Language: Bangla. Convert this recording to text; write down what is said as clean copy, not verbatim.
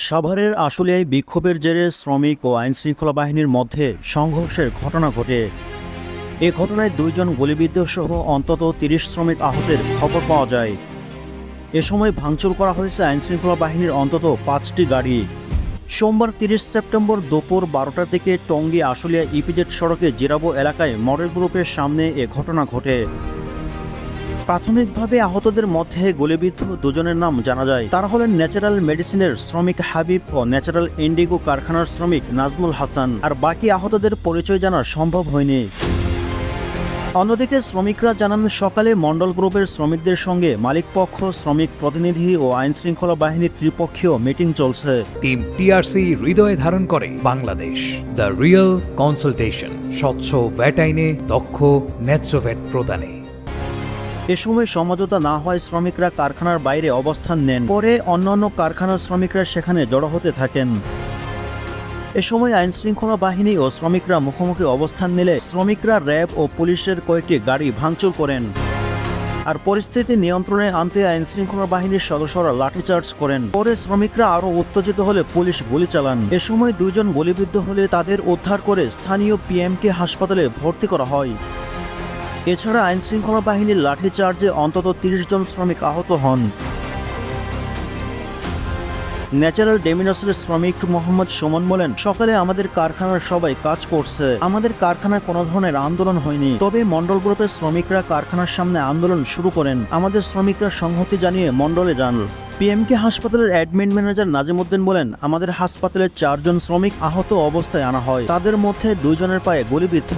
সাভারের আশুলিয়ায় বিক্ষোভের জেরে শ্রমিক ও আইনশৃঙ্খলা বাহিনীর মধ্যে সংঘর্ষের ঘটনা ঘটে। এ ঘটনায় 2 জন গুলিবিদ্ধ সহ অন্তত 30 শ্রমিক আহতের খবর পাওয়া যায়। এ সময় ভাঙচুর করা হয়েছে আইনশৃঙ্খলা বাহিনীর অন্তত 5টি গাড়ি। সোমবার 30 সেপ্টেম্বর দুপুর 12টার দিকে টঙ্গী আশুলিয়া ইপিজেড সড়কে জিরাবো এলাকায় মডেল গ্রুপের সামনে এ ঘটনা ঘটে। প্রাথমিকভাবে আহতদের মধ্যে গুলিবিদ্ধ 2 জনের নাম জানা যায়। তারা হলেন ন্যাচারাল মেডিসিনের শ্রমিক হাবিব ও ন্যাচারাল ইন্ডিগো কারখানার শ্রমিক নাজমুল হাসান। আর বাকি আহতদের পরিচয় জানা সম্ভব হয়নি। অন্যদিকে শ্রমিকরা জানান, সকালে মণ্ডল গ্রুপের শ্রমিকদের সঙ্গে মালিকপক্ষ, শ্রমিক প্রতিনিধি ও আইনশৃঙ্খলা বাহিনীর ত্রিপক্ষীয় মিটিং চলছে। টিম টিআরসি হৃদয়ে ধারণ করে বাংলাদেশ, দ্য রিয়েল কনসালটেশন, স্বচ্ছ ভ্যাট আইনে দক্ষ ন্যায্য ভ্যাট প্রদানে। এ সময় সমঝোতা না হয় শ্রমিকরা কারখানার বাইরে অবস্থান নেন। পরে অন্যান্য কারখানার শ্রমিকরা সেখানে জড়ো হতে থাকেন। এ সময় আইনশৃঙ্খলা বাহিনী ও শ্রমিকরা মুখোমুখি অবস্থান নিলে শ্রমিকরা র্যাব ও পুলিশের কয়েকটি গাড়ি ভাঙচুর করেন। আর পরিস্থিতি নিয়ন্ত্রণে আনতে আইনশৃঙ্খলা বাহিনীর সদস্যরা লাঠিচার্জ করেন। পরে শ্রমিকরা আরও উত্তেজিত হলে পুলিশ গুলি চালান। এ সময় 2 জন গুলিবিদ্ধ হলে তাদের উদ্ধার করে স্থানীয় পিএমকে হাসপাতালে ভর্তি করা হয়। এছাড়া আইনশৃঙ্খলা বাহিনীর লাঠিচার্জে অন্তত 30 জন শ্রমিক আহত হন। ন্যাচারাল ডেমিনাসের শ্রমিক মোহাম্মদ সুমন বলেন, সকালে আমাদের কারখানার সবাই কাজ করছে। আমাদের কারখানায় কোনো ধরনের আন্দোলন হয়নি। তবে মণ্ডল গ্রুপের শ্রমিকরা কারখানার সামনে আন্দোলন শুরু করেন। আমাদের শ্রমিকরা সংহতি জানিয়ে মণ্ডলে যান। পিএমকে হাসপাতালের অ্যাডমিন ম্যানেজার নাজিমউদ্দিন বলেন, আমাদের হাসপাতালে 4 জন শ্রমিক আহত অবস্থায় আনা হয়। তাদের মধ্যে 2 জনের পায়ে গুলিবিদ্ধ।